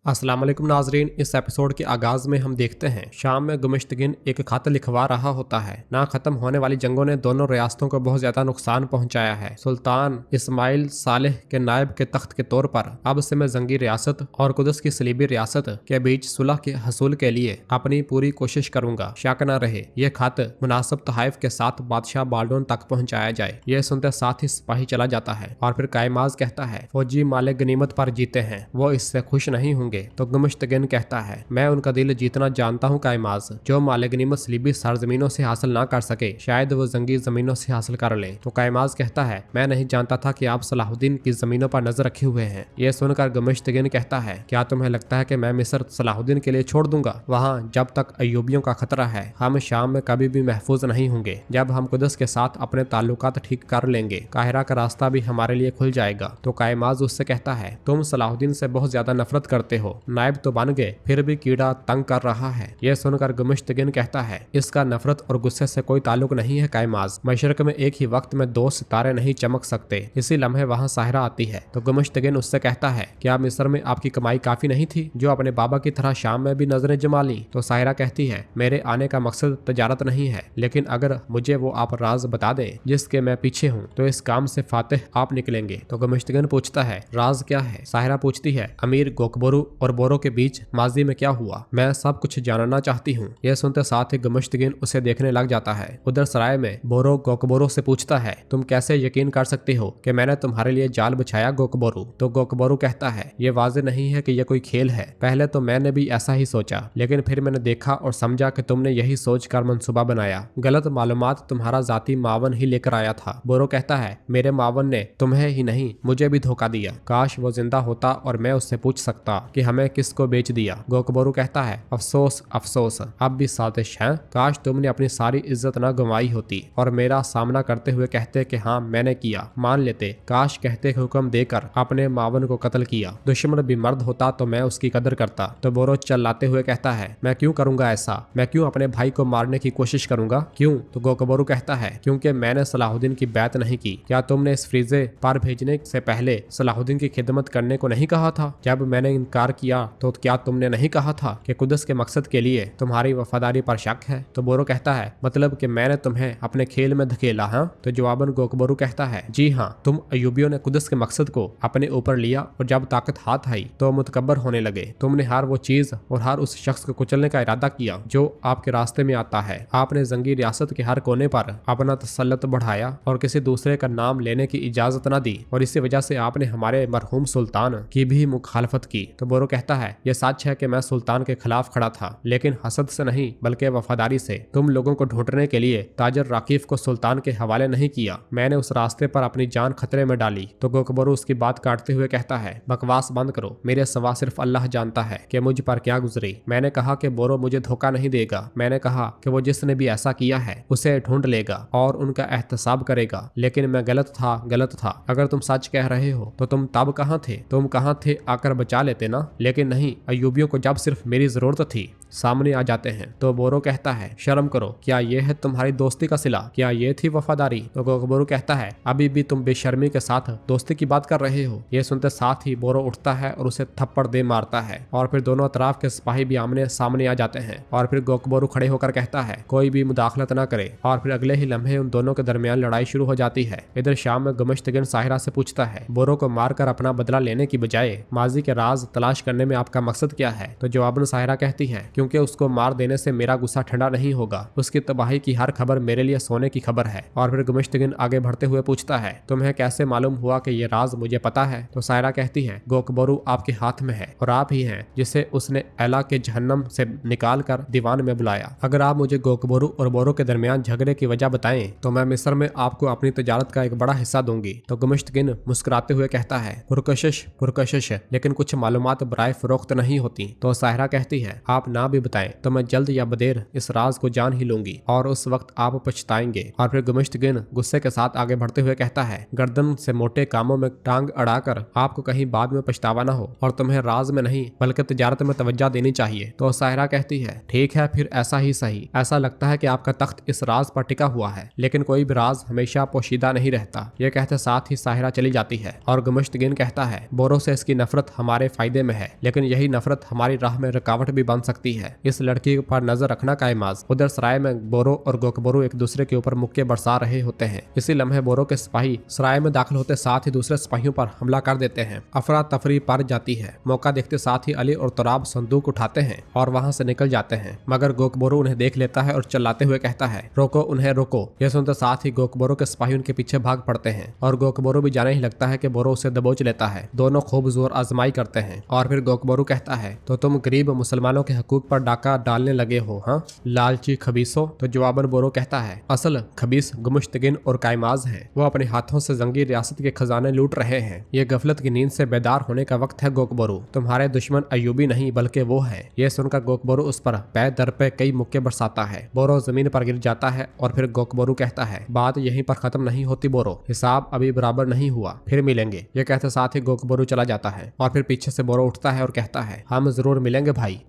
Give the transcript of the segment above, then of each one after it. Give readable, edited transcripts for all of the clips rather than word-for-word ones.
अस्सलाम वालेकुम नाजरीन। इस एपिसोड के आगाज में हम देखते हैं शाम में गुमिश्तगिन एक खत लिखवा रहा होता है। ना खत्म होने वाली जंगों ने दोनों रियासतों को बहुत ज्यादा नुकसान पहुंचाया है। सुल्तान इस्माइल सालेह के नायब के तख्त के तौर पर अब से मैं जंगी रियासत और कुदस की सलीबी रियासत के बीच सुलह के हसूल के लिए अपनी पूरी कोशिश करूंगा। शक न रहे ये खत मुनासिब तहाइफ के साथ बादशाह बाल्डोन तक पहुँचाया जाए। यह सुनते साथ ही सिपाही चला जाता है और फिर कायमाज कहता है फौजी माले गनीमत पर जीते हैं, वो इससे खुश नहीं होंगे। तो गुमिश्तगिन कहता है मैं उनका दिल जीतना जानता हूँ कायमाज। जो माले गनीमत सलीबी सरजमीनों से हासिल ना कर सके शायद वो जंगी जमीनों से हासिल कर ले। तो कायमाज कहता है मैं नहीं जानता था कि आप सलाहुद्दीन की जमीनों पर नजर रखे हुए हैं। ये सुनकर गुमिश्तगिन कहता है क्या तुम्हें लगता है कि मैं मिस्र सलाहुद्दीन के लिए छोड़ दूंगा? वहाँ जब तक अयूबियों का खतरा है हम शाम में कभी भी महफूज नहीं होंगे। जब हम कुदस के साथ अपने ताल्लुकात ठीक कर लेंगे काहिरा का रास्ता भी हमारे लिए खुल जाएगा। तो कायमाज उससे कहता है तुम सलाहुद्दीन से बहुत ज्यादा नफरत करते हो, नायब तो बन गए फिर भी कीड़ा तंग कर रहा है। यह सुनकर गुमिश्तगिन कहता है इसका नफरत और गुस्से से कोई ताल्लुक नहीं है कायमाज। मशरक में एक ही वक्त में दो सितारे नहीं चमक सकते। इसी लम्हे वहाँ साहिरा आती है तो गुमिश्तगिन उससे कहता है क्या मिस्र में आपकी कमाई काफी नहीं थी जो अपने बाबा की तरह शाम में भी नजरें जमा ली? तो साहिरा कहती है मेरे आने का मकसद तजारत नहीं है, लेकिन अगर मुझे वो आप राज बता दे जिसके मैं पीछे हूँ तो इस काम से फातिह आप निकलेंगे। तो गुमिश्तगिन पूछता है राज क्या है? साहिरा पूछती है अमीर गोकबरू और बोरो के बीच माजी में क्या हुआ, मैं सब कुछ जानना चाहती हूँ। यह सुनते साथ ही गुमिश्तगिन उसे देखने लग जाता है। उधर सराय में बोरो गोकबोरो से पूछता है तुम कैसे यकीन कर सकती हो कि मैंने तुम्हारे लिए जाल बिछाया गोकबोरू? तो गोकबोरू कहता है ये वाज़ेह नहीं है कि यह कोई खेल है। पहले तो मैंने भी ऐसा ही सोचा, लेकिन फिर मैंने देखा और समझा कि तुमने यही सोच कर मंसूबा बनाया। गलत मालूमात तुम्हारा जाती मावन ही लेकर आया था। बोरो कहता है मेरे मावन ने तुम्हें ही नहीं मुझे भी धोखा दिया। काश वो जिंदा होता और मैं उससे पूछ सकता कि हमें किसको बेच दिया। गोकबोरू कहता है अफसोस अफसोस, अब भी साजिश है। काश तुमने अपनी सारी इज्जत न गंवाई होती और मेरा सामना करते हुए कहते कि हाँ मैंने किया, मान लेते। काश कहते हुक्म देकर अपने मावन को कत्ल किया। दुश्मन भी मर्द होता तो मैं उसकी कदर करता। तो बोरो चिल्लाते हुए कहता है मैं क्यों करूंगा ऐसा, मैं क्यों अपने भाई को मारने की कोशिश करूंगा, क्यों? तो गोकबोरू कहता है क्योंकि मैंने सलाहुद्दीन की बैत नहीं की। क्या तुमने इस फ्रीजे पर भेजने से पहले सलाहुद्दीन की खिदमत करने को नहीं कहा था? जब मैंने इनकार किया तो क्या तुमने नहीं कहा था कि कुदस के मकसद के लिए तुम्हारी वफादारी पर शक है? तो बोरो कहता है मतलब कि मैंने तुम्हें अपने खेल में धकेला? हाँ। तो जवाबन गोकबोरू कहता है जी हाँ, तुम अयूबियों ने कुदस के मकसद को अपने ऊपर लिया और जब ताकत हाथ आई तो मुतकब्बर होने लगे। तुमने हर वो चीज और हर उस शख्स को कुचलने का इरादा किया जो आपके रास्ते में आता है। आपने जंगी रियासत के हर कोने पर अपना तसल्लुत बढ़ाया और किसी दूसरे का नाम लेने की इजाजत न दी, और इसी वजह से आपने हमारे मरहूम सुल्तान की भी मुखालफत की। तो बोरो कहता है यह सच है कि मैं सुल्तान के खिलाफ खड़ा था, लेकिन हसद से नहीं बल्कि वफादारी से। तुम लोगों को ढूंढने के लिए ताजर राकीफ को सुल्तान के हवाले नहीं किया, मैंने उस रास्ते पर अपनी जान खतरे में डाली। तो गोकबरू उसकी बात काटते हुए कहता है बकवास बंद करो, मेरे सिवा सिर्फ अल्लाह जानता है कि मुझ पर क्या गुजरी। मैंने कहा कि बोरो मुझे धोखा नहीं देगा, मैंने कहा कि वो जिसने भी ऐसा किया है उसे ढूंढ लेगा और उनका एहतसाब करेगा, लेकिन मैं गलत था। अगर तुम सच कह रहे हो तो तुम तब कहाँ थे? तुम कहाँ थे? आकर बचा लेते ना, लेकिन नहीं, अयूबियों को जब सिर्फ मेरी जरूरत थी सामने आ जाते हैं। तो बोरो कहता है शर्म करो, क्या ये है तुम्हारी दोस्ती का सिला? क्या ये थी वफादारी? तो गोकबरू कहता है अभी भी तुम बेशर्मी के साथ दोस्ती की बात कर रहे हो। ये सुनते साथ ही बोरो उठता है और उसे थप्पड़ दे मारता है और फिर दोनों अतराफ के सिपाही भी आमने सामने आ जाते हैं। और फिर गोकबरू खड़े होकर कहता है कोई भी मुदाखलत न करे, और फिर अगले ही लम्हे उन दोनों के दरमियान लड़ाई शुरू हो जाती है। इधर शाम में गुमिश्तगिन साहिरा से पूछता है बोरो को मारकर अपना बदला लेने की बजाय माजी के राज तलाश करने में आपका मकसद क्या है? तो जवाबन साहिरा कहती है क्योंकि उसको मार देने से मेरा गुस्सा ठंडा नहीं होगा, उसकी तबाही की हर खबर मेरे लिए सोने की खबर है। और फिर गुमिश्तगिन आगे बढ़ते हुए पूछता है तुम्हें कैसे मालूम हुआ कि ये राज मुझे पता है? तो सायरा कहती है गोकबरू आपके हाथ में है और आप ही हैं जिसे उसने एला के जहन्नम से निकाल कर दीवान में बुलाया। अगर आप मुझे गोकबरू और बोरो के दरमियान झगड़े की वजह बताएं तो मैं मिस्र में आपको अपनी तजारत का एक बड़ा हिस्सा दूंगी। तो गुमिश्तगिन मुस्कुराते हुए कहता है पुरकशिश, लेकिन कुछ मालूमात बराए फरोख्त नहीं होती। तो साहिरा कहती है आप ना भी बताएं तो मैं जल्द या बदेर इस राज को जान ही लूंगी और उस वक्त आप पछताएंगे। और फिर गुमिश्तगिन गुस्से के साथ आगे बढ़ते हुए कहता है गर्दन से मोटे कामों में टांग अड़ाकर आपको कहीं बाद में पछतावा ना हो और तुम्हें राज में नहीं बल्कि तिजारत में तवज्जो देनी चाहिए। तो साहिरा कहती है ठीक है फिर ऐसा ही सही। ऐसा लगता है कि आपका तख्त इस राज पर टिका हुआ है, लेकिन कोई भी राज हमेशा पोशीदा नहीं रहता। ये कहते साथ ही साहिरा चली जाती है और गुमिश्तगिन कहता है बोरो से इसकी नफरत हमारे फायदे में है, लेकिन यही नफरत हमारी राह में रुकावट भी बन सकती है। इस लड़की पर नजर रखना कायमाज। उधर सराय में बोरो और गोकबोरो एक दूसरे के ऊपर मुक्के बरसा रहे होते हैं। इसी लम्हे बोरो के सिपाही सराय में दाखिल होते साथ ही दूसरे सिपाहियों पर हमला कर देते हैं। अफरा तफरी पड़ जाती है। मौका देखते साथ ही अली और तुराब संदूक उठाते हैं और वहां से निकल जाते हैं, मगर गोकबोरो उन्हें देख लेता है और चिल्लाते हुए कहता है, रोको उन्हें रोको। यह सुनते साथ ही गोकबोरो के सिपाही उनके पीछे भाग पड़ते हैं और गोकबोरो भी जाने ही लगता है कि बोरो उसे दबोच लेता है। दोनों खूब जोर आजमाई करते हैं और फिर गोकबोरो कहता है, तो तुम गरीब मुसलमानों के हकूक पर डाका डालने लगे हो, हाँ लालची खबीसो। तो जवाबन बोरो कहता है, असल खबीस गुमुश्तगिन और कायमाज है। वो अपने हाथों से जंगी रियासत के खजाने लूट रहे हैं। ये गफलत की नींद से बेदार होने का वक्त है गोकबोरो। तुम्हारे दुश्मन अयूबी नहीं बल्कि वो है। ये सुनकर गोकबोरो उस पर पै दर पे कई मुक्के बरसाता है। बोरो जमीन पर गिर जाता है और फिर गोकबोरो कहता है, बात यहीं पर खत्म नहीं होती बोरो, हिसाब अभी बराबर नहीं हुआ, फिर मिलेंगे। ये कहते साथ ही गोकबोरो चला जाता है और फिर पीछे से बोरो उठता है और कहता है, हम जरूर मिलेंगे भाई।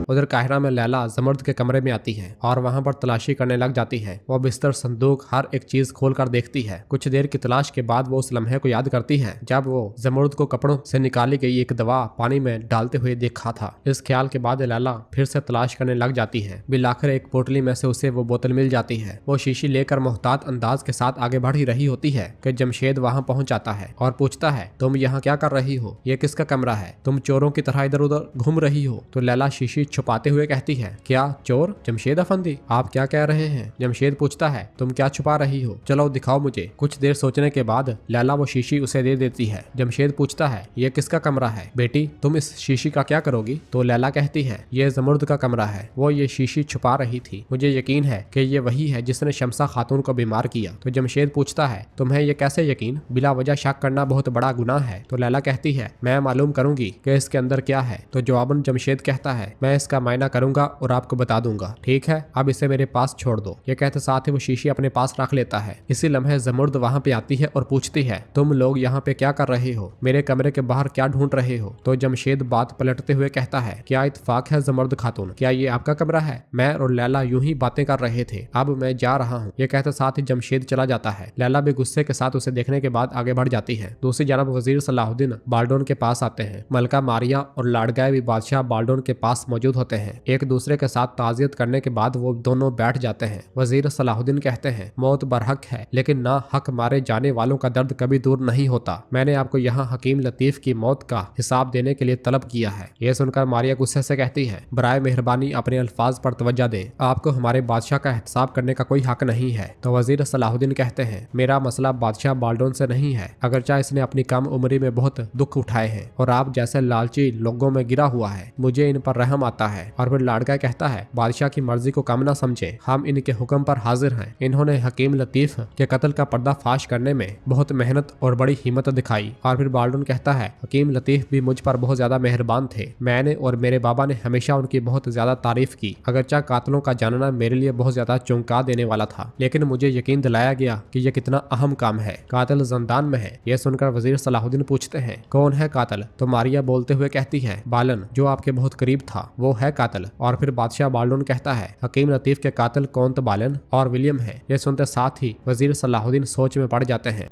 उधर काहिरा में लैला जमर्द के कमरे में आती है और वहां पर तलाशी करने लग जाती है। वो बिस्तर, संदूक, हर एक चीज खोल कर देखती है। कुछ देर की तलाश के बाद वो उस लम्हे को याद करती है जब वो जमर्द को कपड़ों से निकाली गई एक दवा पानी में डालते हुए देखा था। इस ख्याल के बाद लैला फिर से तलाश करने लग जाती है। बिलाखिर एक पोटली में से उसे वो बोतल मिल जाती है। वो शीशी लेकर मोहतात अंदाज के साथ आगे बढ़ ही रही होती है कि जमशेद वहाँ पहुँच जाता है और पूछता है, तुम यहाँ क्या कर रही हो? ये किसका कमरा है? तुम चोरों की तरह इधर उधर घूम रही हो? तो लैला शीशी छुपाते हुए कहती है, क्या चोर? जमशेद अफंदी, आप क्या कह रहे हैं? जमशेद पूछता है, तुम क्या छुपा रही हो? चलो दिखाओ मुझे। कुछ देर सोचने के बाद लैला वो शीशी उसे दे देती है। जमशेद पूछता है, ये किसका कमरा है बेटी? तुम इस शीशी का क्या करोगी? तो लैला कहती है, ये जमुर्द का कमरा है। वो ये शीशी छुपा रही थी। मुझे यकीन है कि ये वही है जिसने शमसा खातून को बीमार किया। तो जमशेद पूछता है, तुम्हें ये कैसे यकीन? बिला वजह शक करना बहुत बड़ा गुनाह है। तो लैला कहती है, मैं मालूम करूंगी कि इसके अंदर क्या है। तो जवाबन जमशेद कहता है, मैं इसका मायना करूंगा और आपको बता दूंगा। ठीक है, अब इसे मेरे पास छोड़ दो। ये कहते साथ ही वो शीशी अपने पास रख लेता है। इसी लम्हे जमुर्द वहाँ पे आती है और पूछती है, तुम लोग यहाँ पे क्या कर रहे हो? मेरे कमरे के बाहर क्या ढूंढ रहे हो? तो जमशेद बात पलटते हुए कहता है, क्या इत्तेफाक है जमुर्द खातून, क्या ये आपका कमरा है? मैं और लैला यूं ही बातें कर रहे थे, अब मैं जा रहा हूँ। ये कहते साथ ही जमशेद चला जाता है। लैला भी गुस्से के साथ उसे देखने के बाद आगे बढ़ जाती है। दूसरी जानब वजीर सलाहुद्दीन बाल्डोन के पास आते हैं। मलका मारिया और लाडगाय भी बादशाह बाल्डोन के पास मौजूद होते हैं। एक दूसरे के साथ ताजियत करने के बाद वो दोनों बैठ जाते हैं। वजीर सलाहुद्दीन कहते हैं, मौत बरहक है, लेकिन ना हक मारे जाने वालों का दर्द कभी दूर नहीं होता। मैंने आपको यहाँ हकीम लतीफ की मौत का हिसाब देने के लिए तलब किया है। ये सुनकर मारिया गुस्से से कहती है, बराए मेहरबानी अपने अल्फाज पर तवज्जो दें, आपको हमारे बादशाह का एहतसाब करने का कोई हक नहीं है। तो वजीर सलाहुद्दीन कहते हैं, मेरा मसला बादशाह बाल्डोन से नहीं है, अगरचा इसने अपनी कम उम्री में बहुत दुख उठाए हैं और आप जैसे लालची लोगों में गिरा हुआ है। मुझे इन पर रहम आता है। और फिर लाडका कहता है, बादशाह की मर्जी को कम न समझे, हम इनके हुक्म पर हाजिर हैं। इन्होंने हकीम लतीफ के कत्ल का पर्दाफाश करने में बहुत मेहनत और बड़ी हिम्मत दिखाई। और फिर बाल्डोन कहता है, हकीम लतीफ भी मुझ पर बहुत ज्यादा मेहरबान थे। मैंने और मेरे बाबा ने हमेशा उनकी बहुत ज्यादा तारीफ की। अगरचा कातलों का जानना मेरे लिए बहुत ज्यादा चौंका देने वाला था, लेकिन मुझे यकीन दिलाया गया कि यह कितना अहम काम है। कातिल जिंदान में है। यह सुनकर वजीर सलाहुद्दीन पूछते हैं, कौन है कातिल? तो मारिया बोलते हुए कहती है, बालन, जो आपके बहुत करीब था, वो है कातिल। और फिर बादशाह बाल्डोन कहता है, हकीम लतीफ के कातिल कौन? तो बालन और विलियम है। यह सुनते साथ ही वजीर सलाहुद्दीन सोच में पड़ जाते हैं।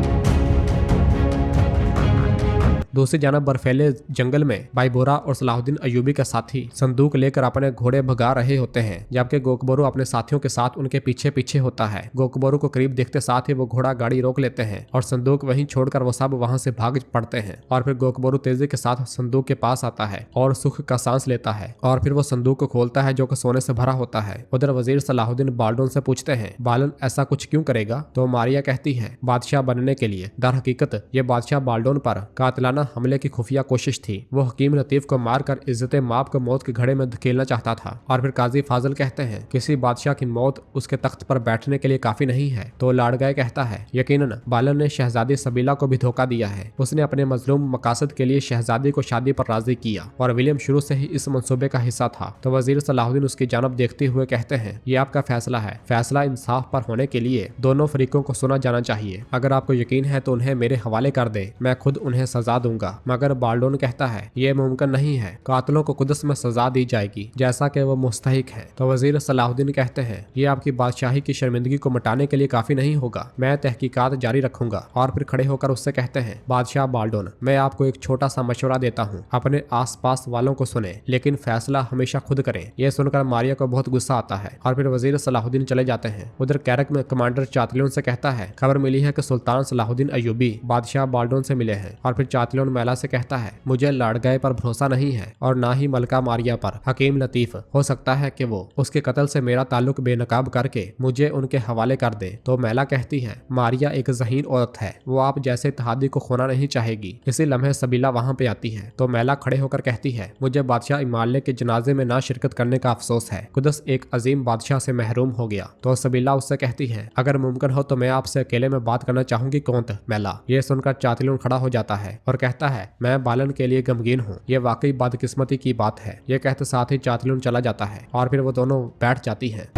दूसरी जानब बर्फीले जंगल में बाईबोरा और सलाहुद्दीन अयूबी के साथी संदूक लेकर अपने घोड़े भगा रहे होते हैं, जबकि गोकबोरो अपने साथियों के साथ उनके पीछे पीछे होता है। गोकबोरो को करीब देखते साथ ही वो घोड़ा गाड़ी रोक लेते हैं और संदूक वहीं छोड़कर वो सब वहां से भाग पड़ते हैं। और फिर गोकबोरो तेजी के साथ संदूक के पास आता है और सुख का सांस लेता है और फिर वो संदूक को खोलता है जो कि सोने से भरा होता है। उधर वजीर सलाहुद्दीन बाल्डोन से पूछते हैं, बालन ऐसा कुछ क्यों करेगा? तो मारिया कहती है, बादशाह बनने के लिए। दर हकीकत ये बादशाह बाल्डोन पर कातिलाना हमले की खुफिया कोशिश थी। वो हकीम लतीफ को मारकर इज्जत माप को मौत के घड़े में धकेलना चाहता था। और फिर काजी फाजिल कहते हैं, किसी बादशाह की मौत उसके तख्त पर बैठने के लिए काफी नहीं है। तो लाडगाय कहता है, यकीनन बालन ने शहजादी सबीला को भी धोखा दिया है। उसने अपने मजलूम मकासद के लिए शहजादी को शादी पर राजी किया और विलियम शुरू से ही इस मंसूबे का हिस्सा था। तो वजीर सलाहुद्दीन उसकी जानब देखते हुए कहते हैं, ये आपका फैसला है। फैसला इंसाफ पर होने के लिए दोनों फरीकों को सुना जाना चाहिए। अगर आपको यकीन है तो उन्हें मेरे हवाले कर दे, मैं खुद उन्हें सजा दूंगा। दूंगा। मगर बाल्डोन कहता है ये मुमकिन नहीं है, कातिलों को कुदस में सजा दी जाएगी जैसा कि वो मुस्तहिक है। तो वजीर सलाहुद्दीन कहते हैं ये आपकी बादशाही की शर्मिंदगी को मिटाने के लिए काफी नहीं होगा, मैं तहकीकात जारी रखूंगा। और फिर खड़े होकर उससे कहते हैं बादशाह बाल्डोन, मैं आपको एक छोटा सा मशवरा देता हूँ, अपने आसपास वालों को सुने लेकिन फैसला हमेशा खुद करें। यह सुनकर मारिया को बहुत गुस्सा आता है और फिर वजीर सलाहुद्दीन चले जाते हैं। उधर कैरक में कमांडर चातलियन से कहता है खबर मिली है कि सुल्तान सलाहुद्दीन अयूबी बादशाह बाल्डोन से मिले हैं। और फिर चातलियन मैला से कहता है मुझे लाड़गए पर भरोसा नहीं है और ना ही मलका मारिया पर। हकीम लतीफ, हो सकता है कि वो उसके कत्ल से मेरा ताल्लुक बेनकाब करके मुझे उनके हवाले कर दे। तो मैला कहती है मारिया एक ज़हीन औरत है, वो आप जैसे इत्तेहादी को खोना नहीं चाहेगी। इसी लम्हे सबीला वहाँ पे आती है तो मैला खड़े होकर कहती है मुझे बादशाह इमाले के जनाजे में ना शिरकत करने का अफसोस है, कुदस एक अजीम बादशाह से महरूम हो गया। तो सबीला उससे कहती है अगर मुमकिन हो तो मैं आपसे अकेले में बात करना चाहूंगी। कौन मैला? ये सुनकर चातलियन खड़ा हो जाता है और कहता है मैं बालन के लिए गमगीन हूँ, ये वाकई बदकिस्मती की बात है। ये कहते साथ ही चातलियन चला जाता है और फिर वो दोनों बैठ जाती हैं।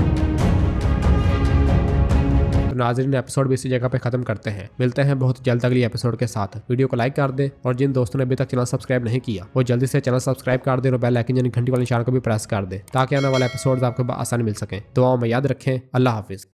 तो नाज़रीन एपिसोड भी इसी जगह पे खत्म करते हैं। मिलते हैं बहुत जल्द अगली एपिसोड के साथ। वीडियो को लाइक कर दें और जिन दोस्तों ने अभी तक चैनल सब्सक्राइब नहीं किया वो जल्दी से चैनल सब्सक्राइब कर दें और बेल आइकन यानी घंटी वाले निशान को भी प्रेस कर दें ताकि आने वाला एपिसोड आपको आसानी मिल सके। दुआओं में याद रखें। अल्लाह हाफिज।